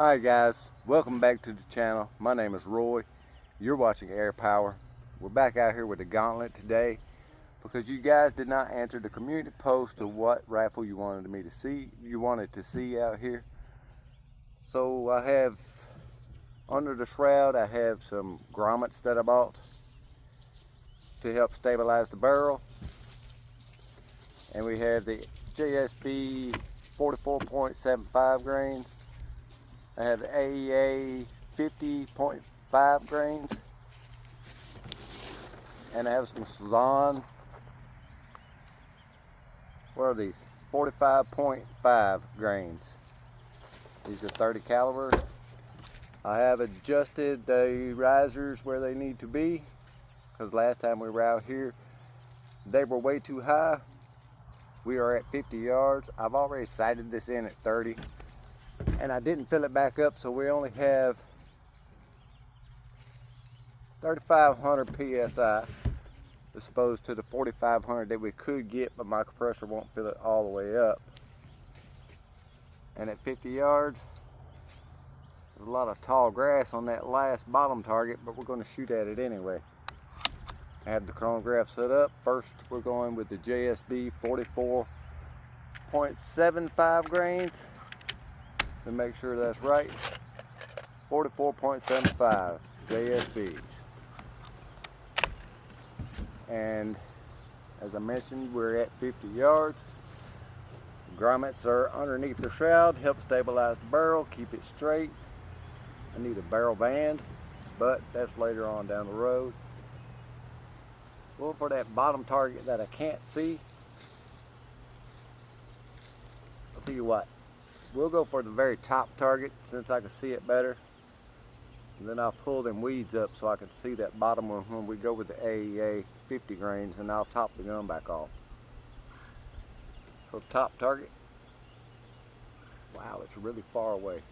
Hi guys, welcome back to the channel. My name is Roy. You're watching Air Power. We're back out here with the Gauntlet today because you guys did not answer the community post of what rifle you wanted me to see. You wanted to see out here. So I have under the shroud, I have some grommets that I bought to help stabilize the barrel, and we have the JSB 44.75 grains. I have the AEA 50.5 grains, and I have some Sazan. What are these? 45.5 grains. These are 30 caliber. I have adjusted the risers where they need to be, because last time we were out here they were way too high. We are at 50 yards. I've already sighted this in at 30, and I didn't fill it back up, so we only have 3,500 psi as opposed to the 4,500 that we could get, but my compressor won't fill it all the way up. And at 50 yards, there's a lot of tall grass on that last bottom target, but we're going to shoot at it anyway. I have the chronograph set up. First, we're going with the JSB 44.75 grains to make sure that's right. 44.75 JSBs. And as I mentioned, we're at 50 yards. Grommets are underneath the shroud, help stabilize the barrel, keep it straight. I need a barrel band, but that's later on down the road. Well, for that bottom target that I can't see, I'll tell you what, we'll go for the very top target since I can see it better. And then I'll pull them weeds up so I can see that bottom one when we go with the AEA 50 grains, and I'll top the gun back off. So top target. Wow, it's really far away.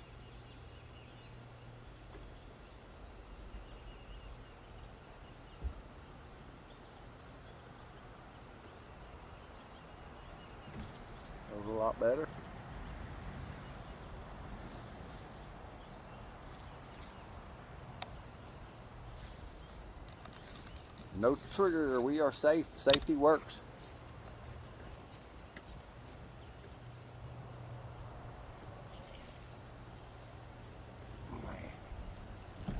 That was a lot better. No trigger, we are safe. Safety works.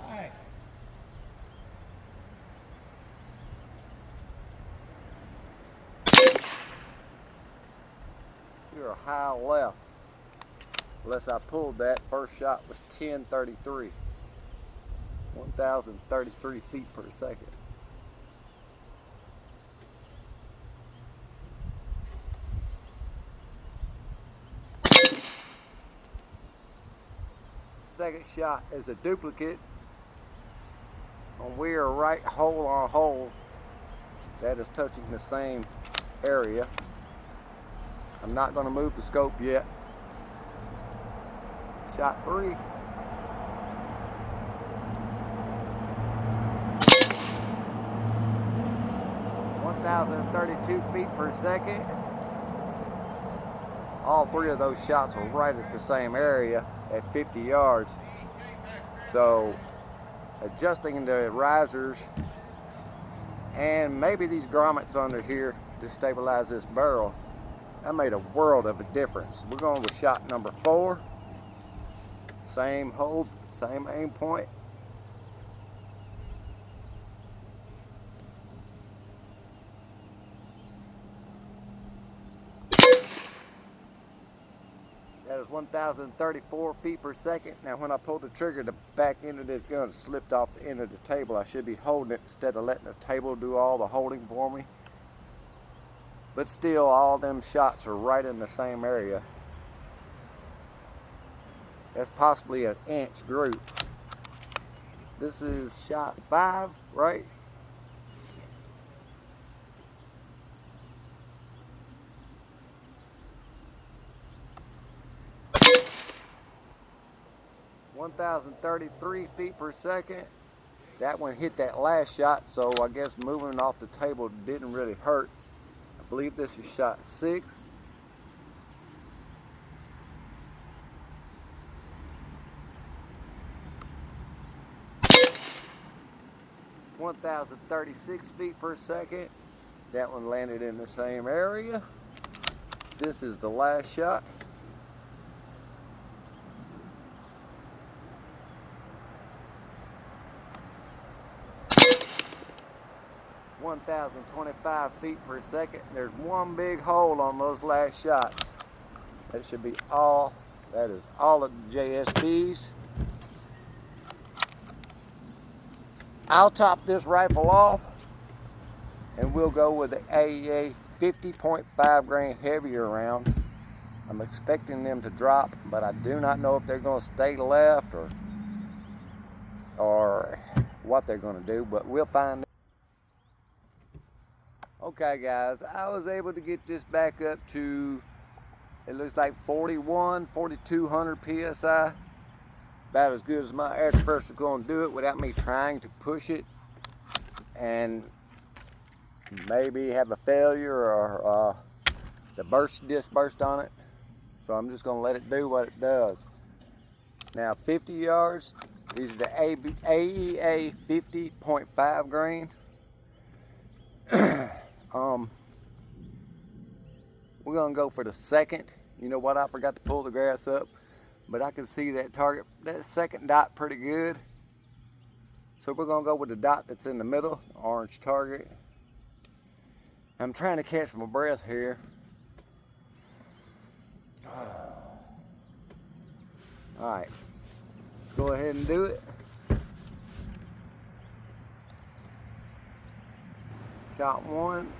Hi. You're a high left. Unless I pulled that, first shot was 1033. 1,033 feet per second. Second shot is a duplicate on we are right hole on hole. That is touching the same area. I'm not going to move the scope yet. Shot 3. 1,032 feet per second. All three of those shots are right at the same area at 50 yards. So adjusting the risers and maybe these grommets under here to stabilize this barrel, that made a world of a difference. We're going with shot number 4. Same hold, same aim point. That is 1,034 feet per second. Now when I pulled the trigger, the back end of this gun slipped off the end of the table. I should be holding it instead of letting the table do all the holding for me. But still, all them shots are right in the same area. That's possibly an inch group. This is shot 5, right? (1,033 feet per second). That one hit that last shot, so I guess moving off the table didn't really hurt. I believe this is shot 6. 1,036 feet per second. That one landed in the same area. This is the last shot. (1,025 feet per second). There's one big hole on those last shots. That should be all. That is all of the JSBs. I'll top this rifle off and we'll go with the AEA 50.5 grain heavier round. I'm expecting them to drop, but I do not know if they're going to stay left or what they're going to do, but we'll find out. Okay guys, I was able to get this back up to, it looks like 4,200 PSI. About as good as my air compressor is going to do it without me trying to push it and maybe have a failure or the disc burst on it. So I'm just going to let it do what it does. Now 50 yards, these are the AEA 50.5 grain. We're going to go for the second. You know what, I forgot to pull the grass up, but I can see that target, that second dot pretty good. So we're going to go with the dot that's in the middle, orange target. I'm trying to catch my breath here. Alright, let's go ahead and do it. Shot one.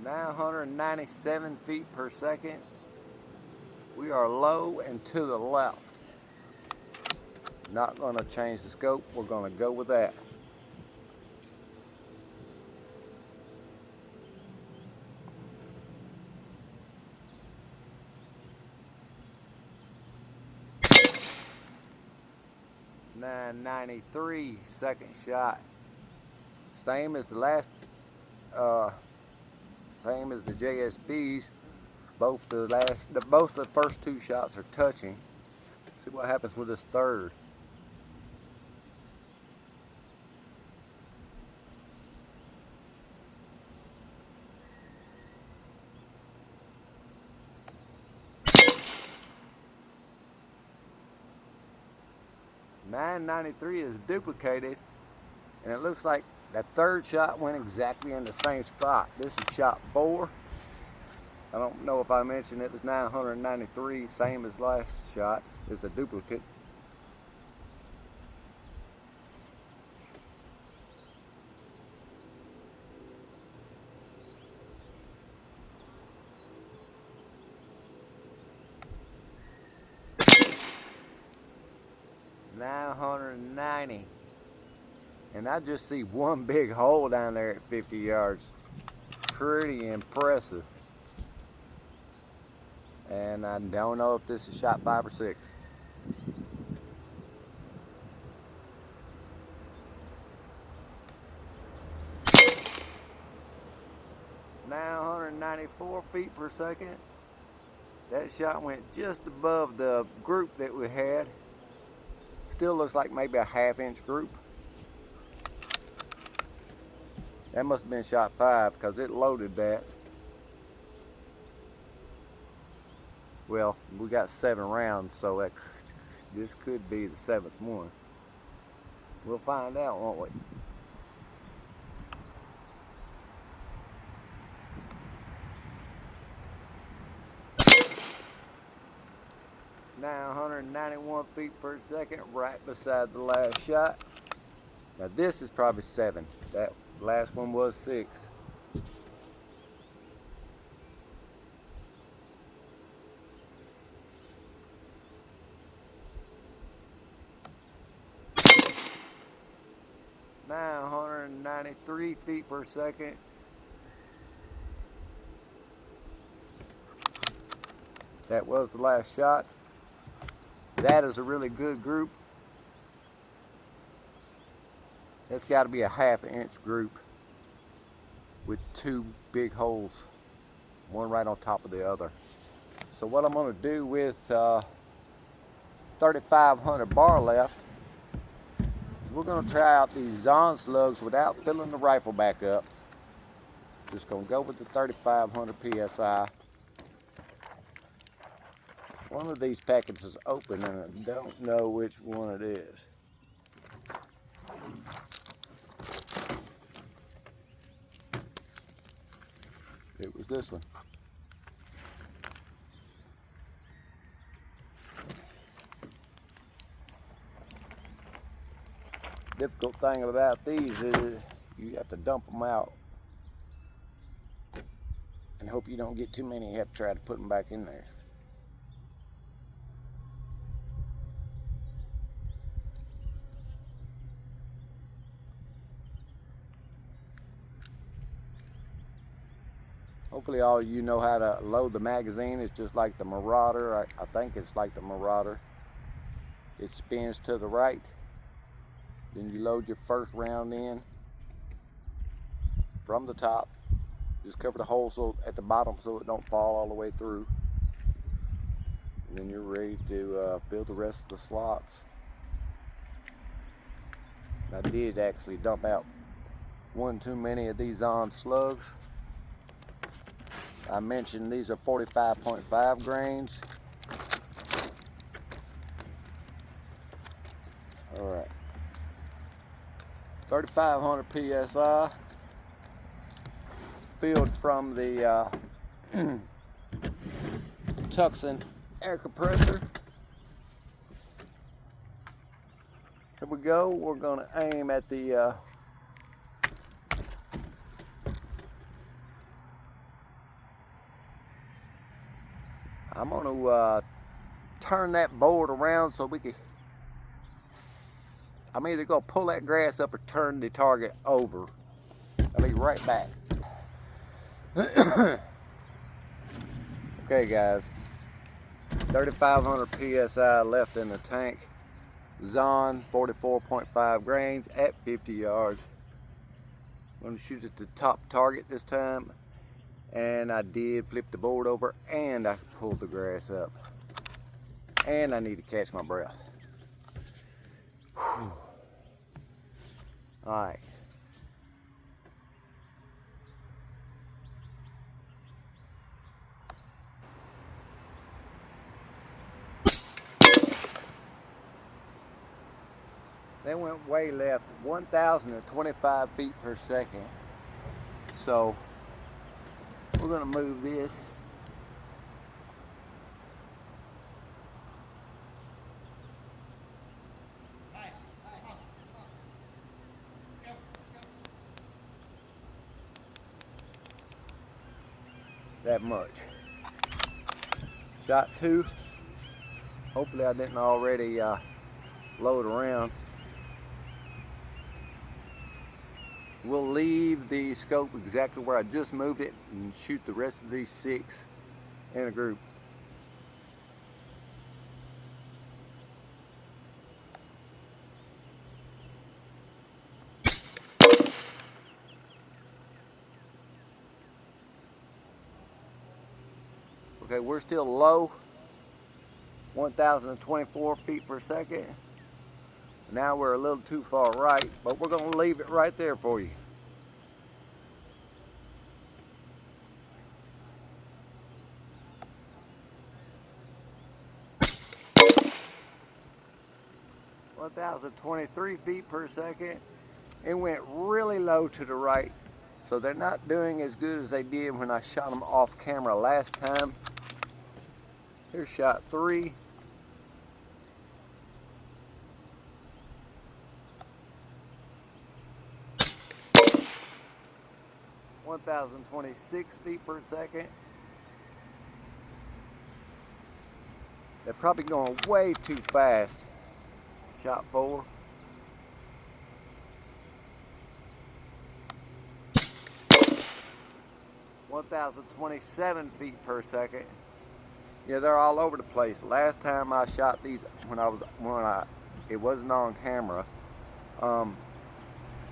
(997 feet per second). We are low and to the left. Not going to change the scope. We're going to go with that. (993) second shot. Same as the last. Same as the JSBs. Both the first two shots are touching. See what happens with this third. (993) is duplicated, and it looks like that third shot went exactly in the same spot. This is shot 4. I don't know if I mentioned it was 993, same as last shot. It's a duplicate. (990). And I just see one big hole down there at 50 yards. Pretty impressive. And I don't know if this is shot 5 or 6. (994 feet per second). That shot went just above the group that we had. Still looks like maybe a half-inch group. That must have been shot 5 because it loaded that. Well, we got 7 rounds, so this could be the 7th one. We'll find out, won't we? Now 191 feet per second, right beside the last shot. Now this is probably 7. That last one was 6. Now 193 feet per second. That was the last shot. That is a really good group. That's got to be a half-inch group with 2 big holes, one right on top of the other. So what I'm going to do with 3,500 bar left. We're gonna try out these Zon slugs without filling the rifle back up. Just gonna go with the 3,500 PSI. One of these packets is open and I don't know which one it is. It was this one. Difficult thing about these is you have to dump them out and hope you don't get too many. You have to try to put them back in there. Hopefully all of you know how to load the magazine. It's just like the Marauder. I think it's like the Marauder. It spins to the right. Then you load your first round in from the top. Just cover the hole so at the bottom so it don't fall all the way through. And then you're ready to fill the rest of the slots. I did actually dump out one too many of these on slugs. I mentioned these are 45.5 grains. All right. 3,500 PSI. Filled from the Tucson air compressor. Here we go. We're gonna aim at the I'm gonna turn that board around so we can. I'm either gonna pull that grass up or turn the target over. I'll be right back. Okay, guys. 3,500 PSI left in the tank. Zon 44.5 grains at 50 yards. I'm gonna shoot at the top target this time. And I did flip the board over and I pulled the grass up. And I need to catch my breath. Whew. All right. They went way left, 1,025 feet per second. So we're gonna move this. That much. Shot 2. Hopefully I didn't already load around. We'll leave the scope exactly where I just moved it and shoot the rest of these 6 in a group. Okay, we're still low, 1,024 feet per second. Now we're a little too far right, but we're gonna leave it right there for you. (1,023 feet per second). It went really low to the right, so they're not doing as good as they did when I shot them off camera last time. Here's shot 3. (1,026 feet per second). They're probably going way too fast. Shot 4. (1,027 feet per second). Yeah, they're all over the place. Last time I shot these it wasn't on camera. The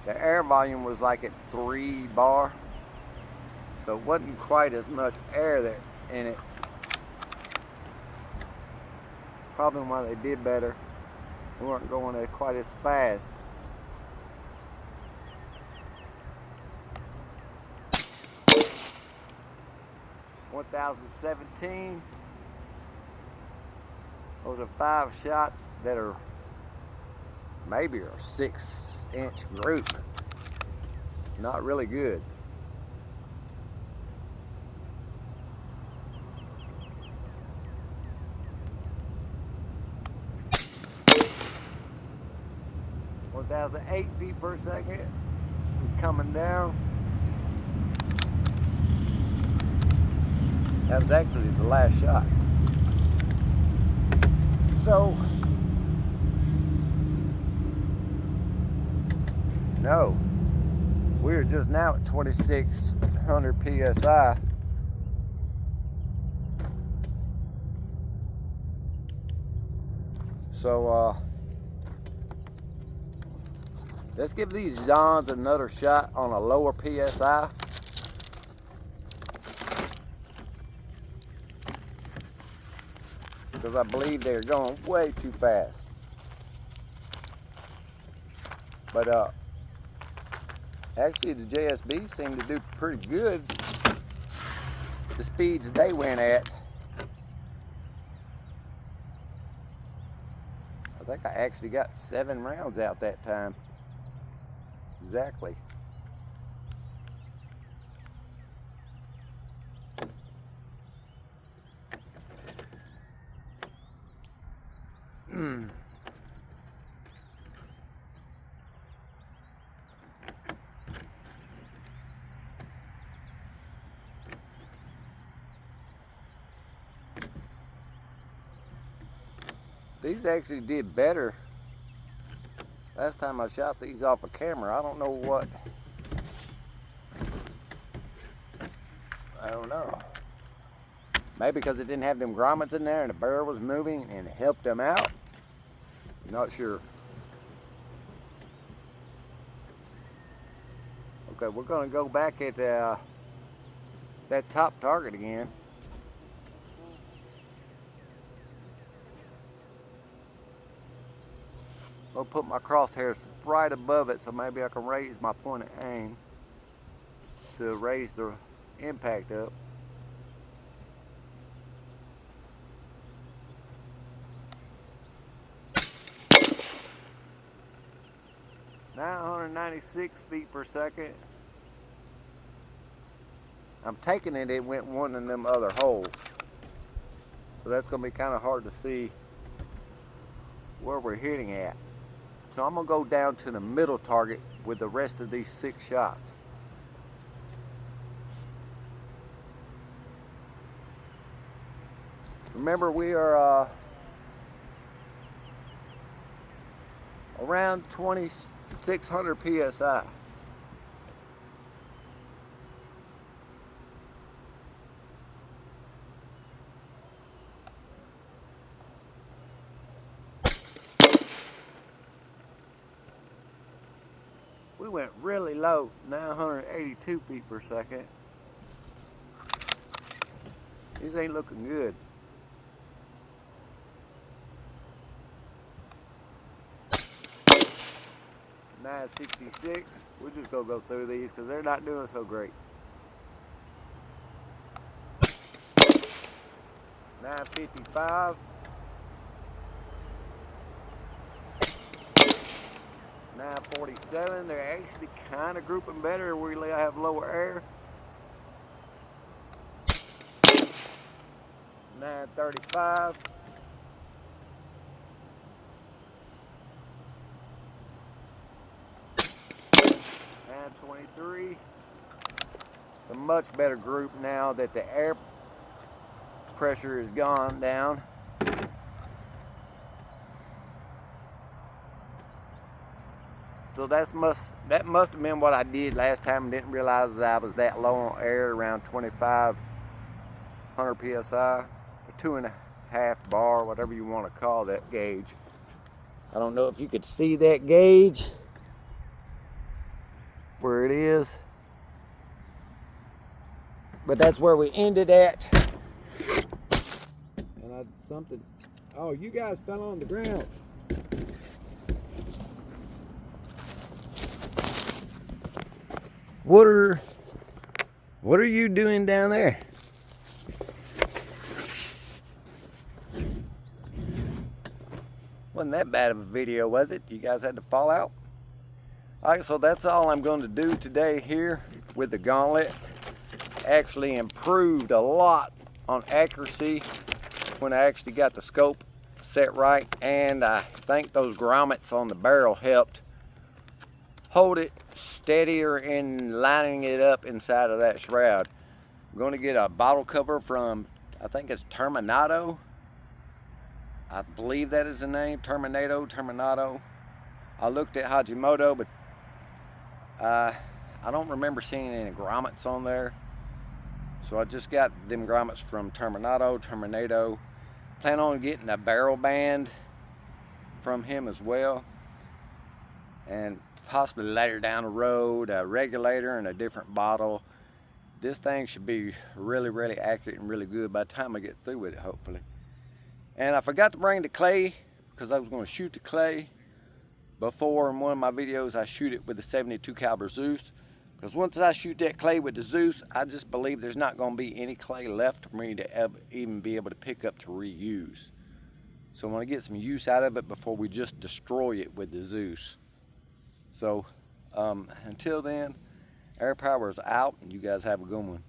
air volume was like at 3 bar. So it wasn't quite as much air there in it. probably why they did better. They weren't going quite as fast. .1,017. Those are 5 shots that are maybe a 6-inch group. It's not really good. .1,008 feet per second is coming down. That was actually the last shot. So, no, we're just now at 2,600 PSI. So, let's give these Zons another shot on a lower PSI. Because I believe they're going way too fast. But actually the JSB seemed to do pretty good. The speeds they went at. I think I actually got 7 rounds out that time. Exactly. These actually did better last time I shot these off of camera. I don't know what. I don't know. Maybe because it didn't have them grommets in there and the barrel was moving and it helped them out. Not sure. Okay, we're going to go back at that top target again. I'll put my crosshairs right above it so maybe I can raise my point of aim to raise the impact up. .996 feet per second. I'm taking it, it went one of them other holes. So that's going to be kind of hard to see where we're hitting at. So I'm going to go down to the middle target with the rest of these 6 shots. Remember, we are around 2,600 PSI. We went really low, 982 feet per second. These ain't looking good. .966. We're just gonna go through these because they're not doing so great. .955. .947. They're actually kind of grouping better where we have lower air. .935. .923. A much better group now that the air pressure has gone down. So that must have been what I did last time and didn't realize that I was that low on air, around 2,500 PSI, or 2.5 bar, whatever you want to call that gauge. I don't know if you could see that gauge, where it is, but that's where we ended at. And Oh, you guys fell on the ground. What are you doing down there? Wasn't that bad of a video, was it? You guys had to fall out? Alright, so that's all I'm going to do today here with the Gauntlet. Actually improved a lot on accuracy when I actually got the scope set right, and I think those grommets on the barrel helped hold it steadier in lining it up inside of that shroud. I'm going to get a bottle cover from, I think it's Terminato. I believe that is the name, Terminato. I looked at Hajimoto, but I don't remember seeing any grommets on there. So I just got them grommets from Terminato. Plan on getting a barrel band from him as well. And possibly later down the road, a regulator and a different bottle. This thing should be really, really accurate and really good by the time I get through with it, hopefully. And I forgot to bring the clay because I was going to shoot the clay. Before in one of my videos, I shoot it with the 72 caliber Zeus. Because once I shoot that clay with the Zeus, I just believe there's not going to be any clay left for me to even be able to pick up to reuse. So I want to get some use out of it before we just destroy it with the Zeus. So until then, Air Power is out, and you guys have a good one.